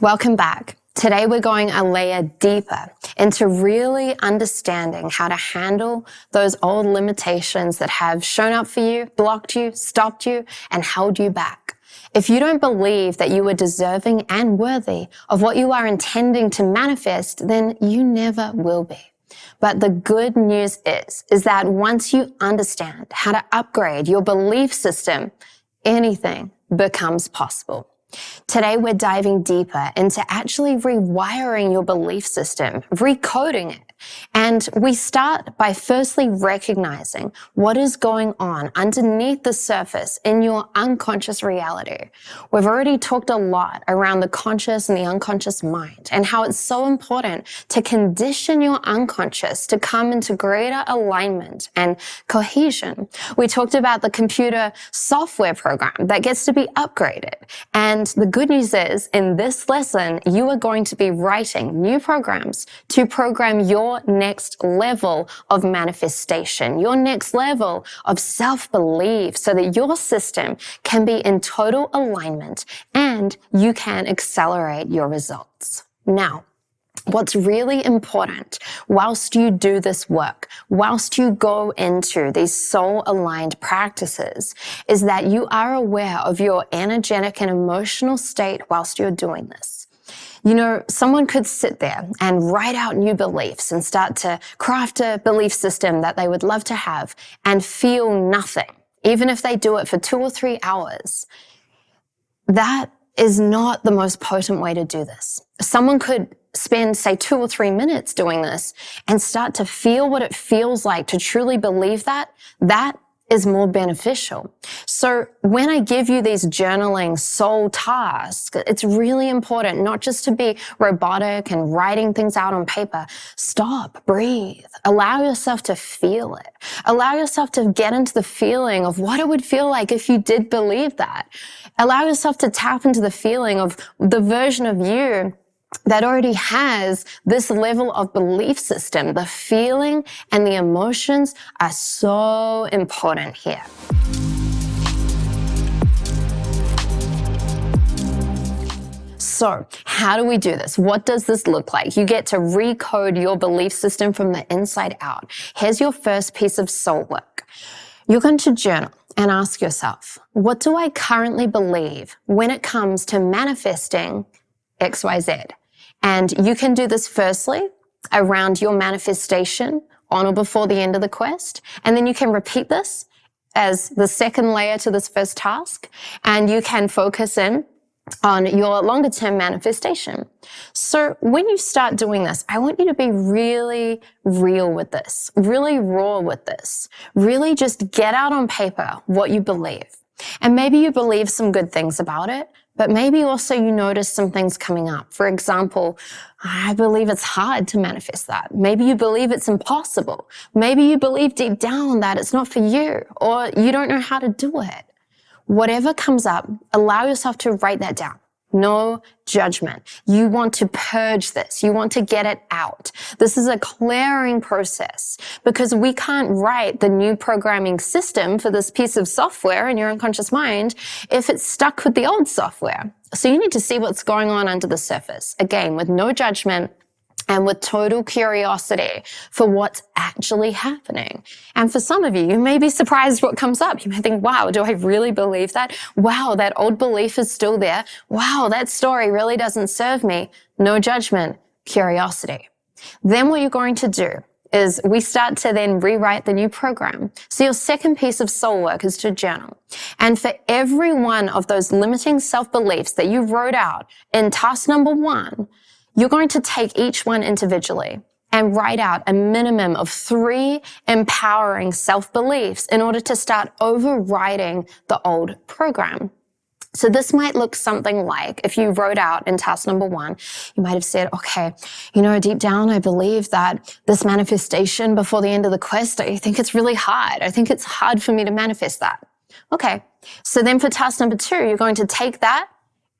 Welcome back. Today we're going a layer deeper into really understanding how to handle those old limitations that have shown up for you, blocked you, stopped you, and held you back. If you don't believe that you are deserving and worthy of what you are intending to manifest, then you never will be. But the good news is that once you understand how to upgrade your belief system, anything becomes possible. Today, we're diving deeper into actually rewiring your belief system, recoding it. And we start by firstly recognizing what is going on underneath the surface in your unconscious reality. We've already talked a lot around the conscious and the unconscious mind and how it's so important to condition your unconscious to come into greater alignment and cohesion. We talked about the computer software program that gets to be upgraded. And the good news is, in this lesson, you are going to be writing new programs to program your next level of manifestation, your next level of self-belief, so that your system can be in total alignment and you can accelerate your results. Now, what's really important whilst you do this work, whilst you go into these soul-aligned practices, is that you are aware of your energetic and emotional state whilst you're doing this. You know, someone could sit there and write out new beliefs and start to craft a belief system that they would love to have and feel nothing, even if they do it for 2 or 3 hours. That is not the most potent way to do this. Someone could spend, say, 2 or 3 minutes doing this and start to feel what it feels like to truly believe that is more beneficial. So when I give you these journaling soul tasks, it's really important not just to be robotic and writing things out on paper. Stop, breathe, allow yourself to feel it. Allow yourself to get into the feeling of what it would feel like if you did believe that. Allow yourself to tap into the feeling of the version of you that already has this level of belief system. The feeling and the emotions are so important here. So how do we do this? What does this look like? You get to recode your belief system from the inside out. Here's your first piece of soul work. You're going to journal and ask yourself, what do I currently believe when it comes to manifesting XYZ? And you can do this firstly around your manifestation on or before the end of the quest. And then you can repeat this as the second layer to this first task. And you can focus in on your longer term manifestation. So when you start doing this, I want you to be really real with this, really raw with this, really just get out on paper what you believe. And maybe you believe some good things about it, but maybe also you notice some things coming up. For example, I believe it's hard to manifest that. Maybe you believe it's impossible. Maybe you believe deep down that it's not for you, or you don't know how to do it. Whatever comes up, allow yourself to write that down. No judgment. You want to purge this. You want to get it out. This is a clearing process because we can't write the new programming system for this piece of software in your unconscious mind if it's stuck with the old software. So you need to see what's going on under the surface. Again, with no judgment and with total curiosity for what's actually happening. And for some of you, you may be surprised what comes up. You may think, wow, do I really believe that? Wow, that old belief is still there. Wow, that story really doesn't serve me. No judgment, curiosity. Then what you're going to do is we start to then rewrite the new program. So your second piece of soul work is to journal. And for every one of those limiting self-beliefs that you wrote out in task number 1, you're going to take each one individually and write out a minimum of 3 empowering self-beliefs in order to start overriding the old program. So this might look something like, if you wrote out in task number 1, you might have said, okay, you know, deep down, I believe that this manifestation before the end of the quest, I think it's really hard. I think it's hard for me to manifest that. Okay. So then for task number 2, you're going to take that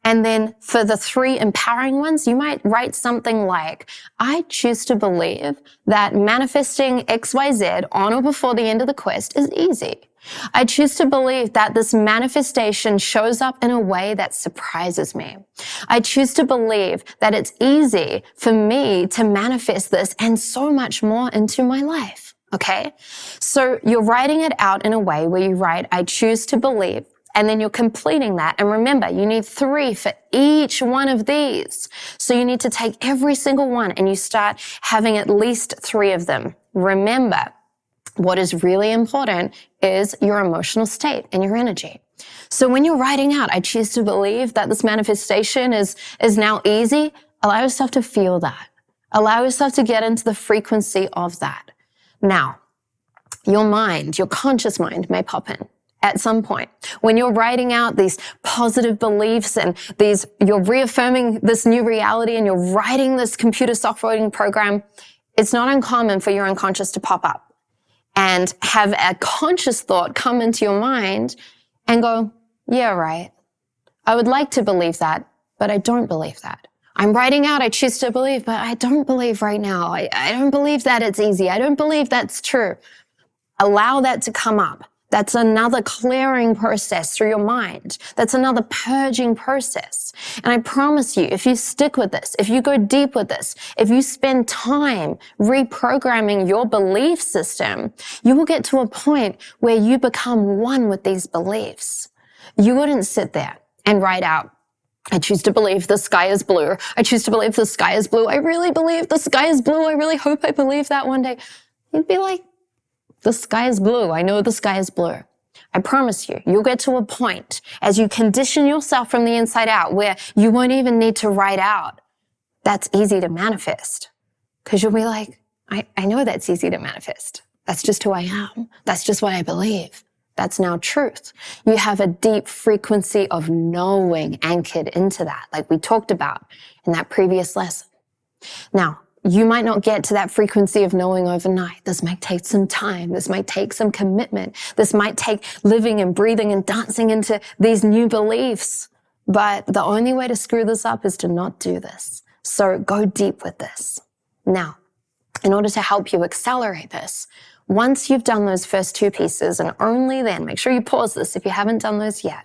And then for the 3 empowering ones, you might write something like, I choose to believe that manifesting XYZ on or before the end of the quest is easy. I choose to believe that this manifestation shows up in a way that surprises me. I choose to believe that it's easy for me to manifest this and so much more into my life. Okay? So you're writing it out in a way where you write, I choose to believe, and then you're completing that. And remember, you need 3 for each one of these. So you need to take every single one and you start having at least 3 of them. Remember, what is really important is your emotional state and your energy. So when you're writing out, I choose to believe that this manifestation is now easy, allow yourself to feel that. Allow yourself to get into the frequency of that. Now, your mind, your conscious mind may pop in at some point. When you're writing out these positive beliefs and you're reaffirming this new reality and you're writing this computer software program, it's not uncommon for your unconscious to pop up and have a conscious thought come into your mind and go, yeah, right. I would like to believe that, but I don't believe that. I'm writing out, I choose to believe, but I don't believe right now. I don't believe that it's easy. I don't believe that's true. Allow that to come up. That's another clearing process through your mind. That's another purging process. And I promise you, if you stick with this, if you go deep with this, if you spend time reprogramming your belief system, you will get to a point where you become one with these beliefs. You wouldn't sit there and write out, I choose to believe the sky is blue. I choose to believe the sky is blue. I really believe the sky is blue. I really hope I believe that one day. You'd be like, the sky is blue. I know the sky is blue. I promise you, you'll get to a point as you condition yourself from the inside out where you won't even need to write out, that's easy to manifest. Because you'll be like, I know that's easy to manifest. That's just who I am. That's just what I believe. That's now truth. You have a deep frequency of knowing anchored into that, like we talked about in that previous lesson. Now, you might not get to that frequency of knowing overnight. This might take some time. This might take some commitment. This might take living and breathing and dancing into these new beliefs. But the only way to screw this up is to not do this. So go deep with this. Now, in order to help you accelerate this, once you've done those first 2 pieces, and only then, make sure you pause this if you haven't done those yet,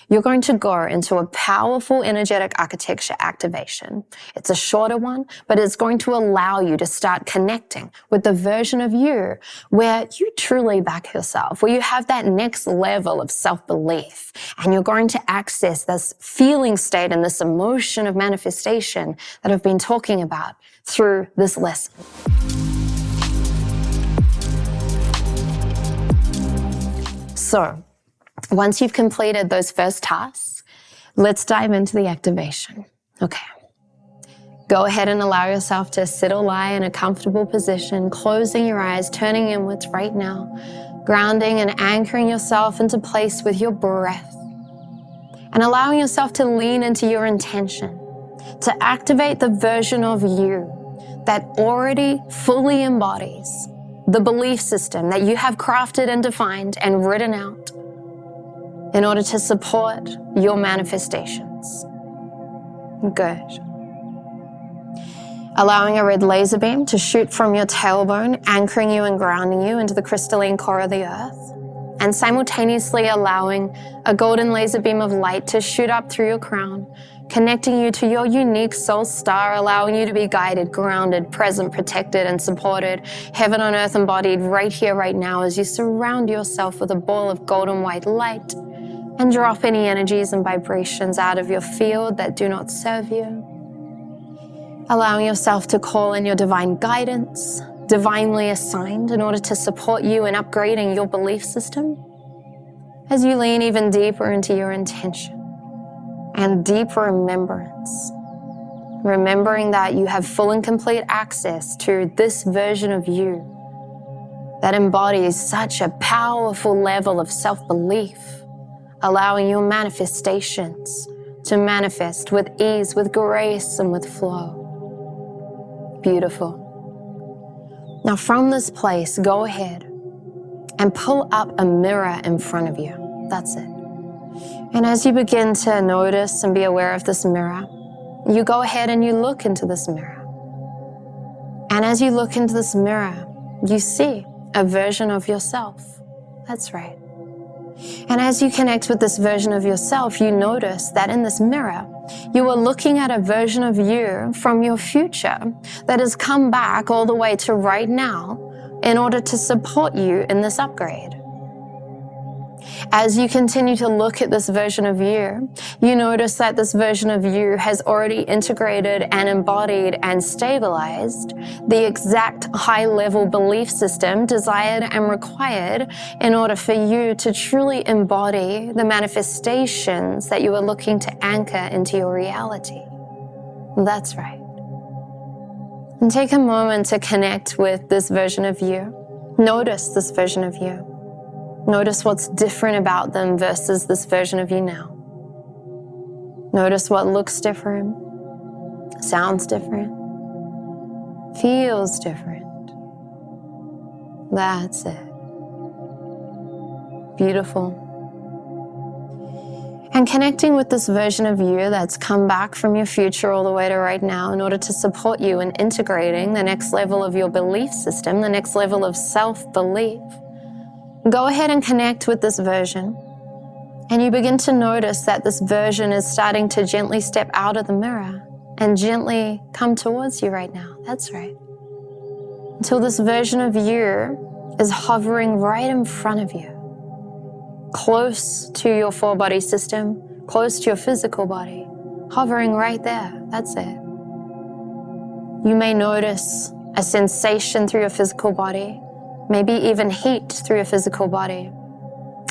you're going to go into a powerful energetic architecture activation. It's a shorter one, but it's going to allow you to start connecting with the version of you where you truly back yourself, where you have that next level of self-belief, and you're going to access this feeling state and this emotion of manifestation that I've been talking about through this lesson. So, once you've completed those first tasks, let's dive into the activation. Okay. Go ahead and allow yourself to sit or lie in a comfortable position, closing your eyes, turning inwards right now, grounding and anchoring yourself into place with your breath, and allowing yourself to lean into your intention to activate the version of you that already fully embodies the belief system that you have crafted and defined and written out in order to support your manifestations. Good. Allowing a red laser beam to shoot from your tailbone, anchoring you and grounding you into the crystalline core of the earth, and simultaneously allowing a golden laser beam of light to shoot up through your crown, connecting you to your unique soul star, allowing you to be guided, grounded, present, protected, and supported, heaven on earth embodied right here, right now, as you surround yourself with a ball of golden white light and drop any energies and vibrations out of your field that do not serve you. Allowing yourself to call in your divine guidance, divinely assigned in order to support you in upgrading your belief system as you lean even deeper into your intention and deep remembrance. Remembering that you have full and complete access to this version of you that embodies such a powerful level of self-belief, allowing your manifestations to manifest with ease, with grace, and with flow. Beautiful. Now from this place, go ahead and pull up a mirror in front of you. That's it. And as you begin to notice and be aware of this mirror, you go ahead and you look into this mirror. And as you look into this mirror, you see a version of yourself. That's right. And as you connect with this version of yourself, you notice that in this mirror, you are looking at a version of you from your future that has come back all the way to right now in order to support you in this upgrade. As you continue to look at this version of you, you notice that this version of you has already integrated and embodied and stabilized the exact high-level belief system desired and required in order for you to truly embody the manifestations that you are looking to anchor into your reality. That's right. And take a moment to connect with this version of you. Notice this version of you. Notice what's different about them versus this version of you now. Notice what looks different, sounds different, feels different. That's it. Beautiful. And connecting with this version of you that's come back from your future all the way to right now in order to support you in integrating the next level of your belief system, the next level of self-belief. Go ahead and connect with this version, and you begin to notice that this version is starting to gently step out of the mirror and gently come towards you right now. That's right. Until this version of you is hovering right in front of you, close to your four-body system, close to your physical body, hovering right there. That's it. You may notice a sensation through your physical body, maybe even heat through your physical body,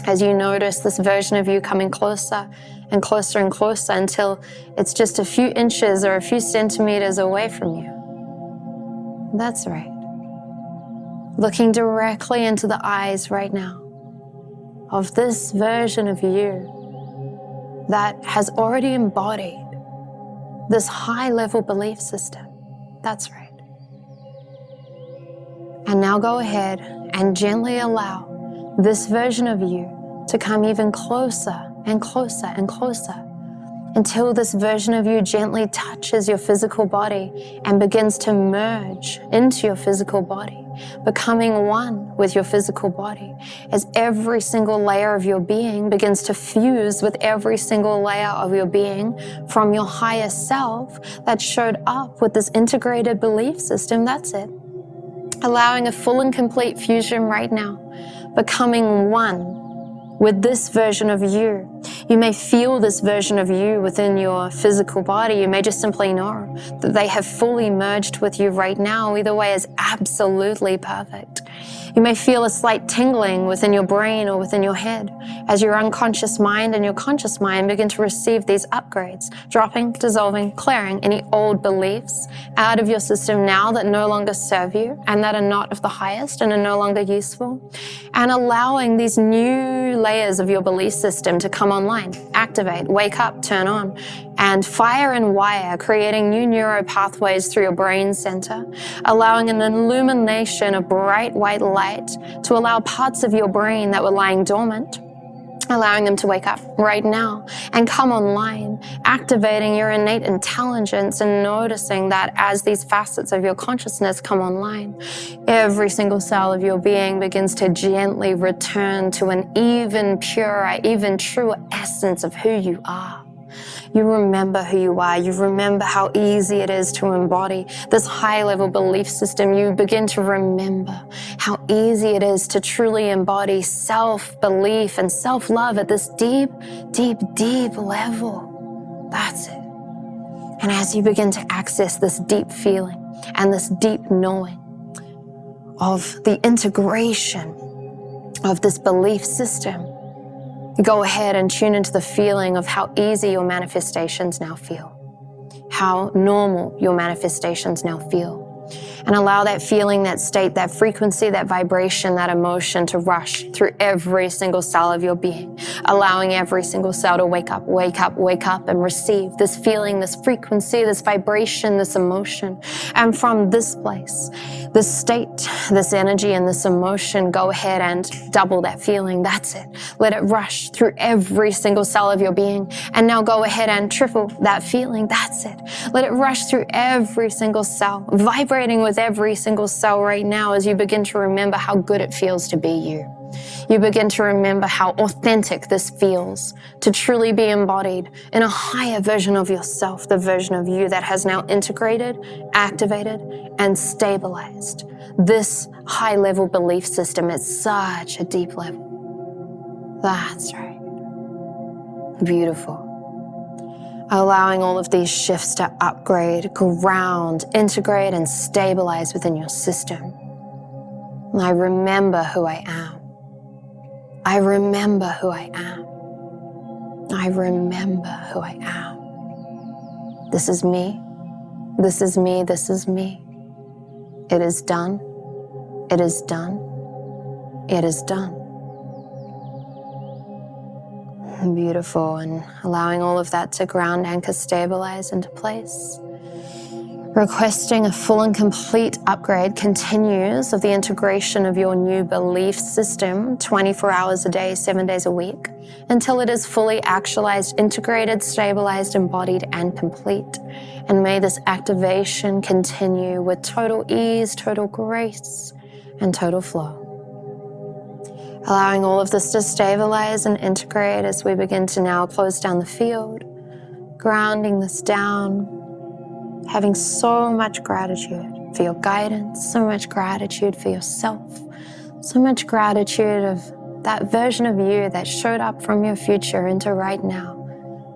as you notice this version of you coming closer and closer and closer until it's just a few inches or a few centimeters away from you. That's right. Looking directly into the eyes right now of this version of you that has already embodied this high-level belief system. That's right. And now go ahead and gently allow this version of you to come even closer and closer and closer until this version of you gently touches your physical body and begins to merge into your physical body, becoming one with your physical body as every single layer of your being begins to fuse with every single layer of your being from your higher self that showed up with this integrated belief system. That's it. Allowing a full and complete fusion right now, becoming one with this version of you. You may feel this version of you within your physical body. You may just simply know that they have fully merged with you right now. Either way is absolutely perfect. You may feel a slight tingling within your brain or within your head as your unconscious mind and your conscious mind begin to receive these upgrades, dropping, dissolving, clearing any old beliefs out of your system now that no longer serve you and that are not of the highest and are no longer useful, and allowing these new layers of your belief system to come online, activate, wake up, turn on, and fire and wire, creating new neural pathways through your brain center, allowing an illumination of bright white light to allow parts of your brain that were lying dormant, allowing them to wake up right now and come online, activating your innate intelligence and noticing that as these facets of your consciousness come online, every single cell of your being begins to gently return to an even purer, even truer essence of who you are. You remember who you are. You remember how easy it is to embody this high-level belief system. You begin to remember how easy it is to truly embody self-belief and self-love at this deep, deep, deep level. That's it. And as you begin to access this deep feeling and this deep knowing of the integration of this belief system, go ahead and tune into the feeling of how easy your manifestations now feel, how normal your manifestations now feel, And allow that feeling, that state, that frequency, that vibration, that emotion to rush through every single cell of your being, allowing every single cell to wake up, wake up, wake up, and receive this feeling, this frequency, this vibration, this emotion. And from this place, this state, this energy, and this emotion, go ahead and double that feeling. That's it. Let it rush through every single cell of your being. And now go ahead and triple that feeling. That's it. Let it rush through every single cell, vibrating with every single cell right now as you begin to remember how good it feels to be you. You begin to remember how authentic this feels to truly be embodied in a higher version of yourself, the version of you that has now integrated, activated, and stabilized this high-level belief system at such a deep level. That's right. Beautiful. Allowing all of these shifts to upgrade, ground, integrate, and stabilize within your system. I remember who I am. I remember who I am. I remember who I am. This is me. This is me. This is me. It is done. It is done. It is done. Beautiful. And allowing all of that to ground, anchor, stabilize into place. Requesting a full and complete upgrade continues of the integration of your new belief system 24 hours a day, 7 days a week, until it is fully actualized, integrated, stabilized, embodied, and complete. And may this activation continue with total ease, total grace, and total flow. Allowing all of this to stabilize and integrate as we begin to now close down the field, grounding this down, having so much gratitude for your guidance, so much gratitude for yourself, so much gratitude of that version of you that showed up from your future into right now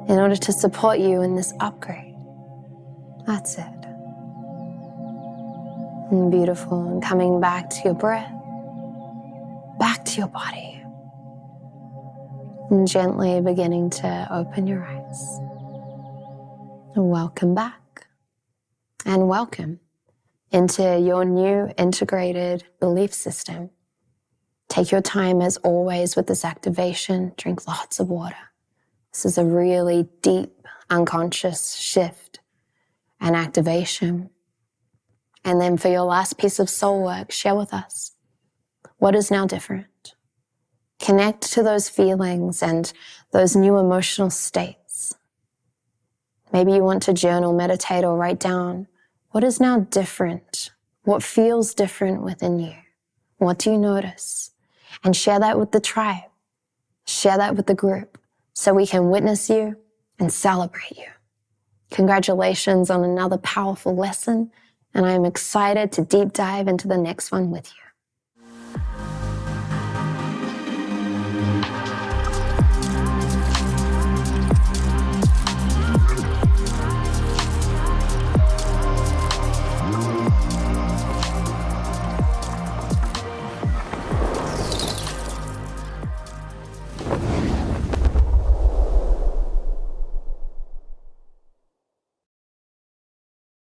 in order to support you in this upgrade. That's it. And beautiful. And coming back to your breath, back to your body, and gently beginning to open your eyes. And welcome back. And welcome into your new integrated belief system. Take your time as always with this activation. Drink lots of water. This is a really deep, unconscious shift and activation. And then for your last piece of soul work, share with us what is now different. Connect to those feelings and those new emotional states. Maybe you want to journal, meditate, or write down what is now different? What feels different within you? What do you notice? And share that with the tribe. Share that with the group so we can witness you and celebrate you. Congratulations on another powerful lesson, and I am excited to deep dive into the next one with you.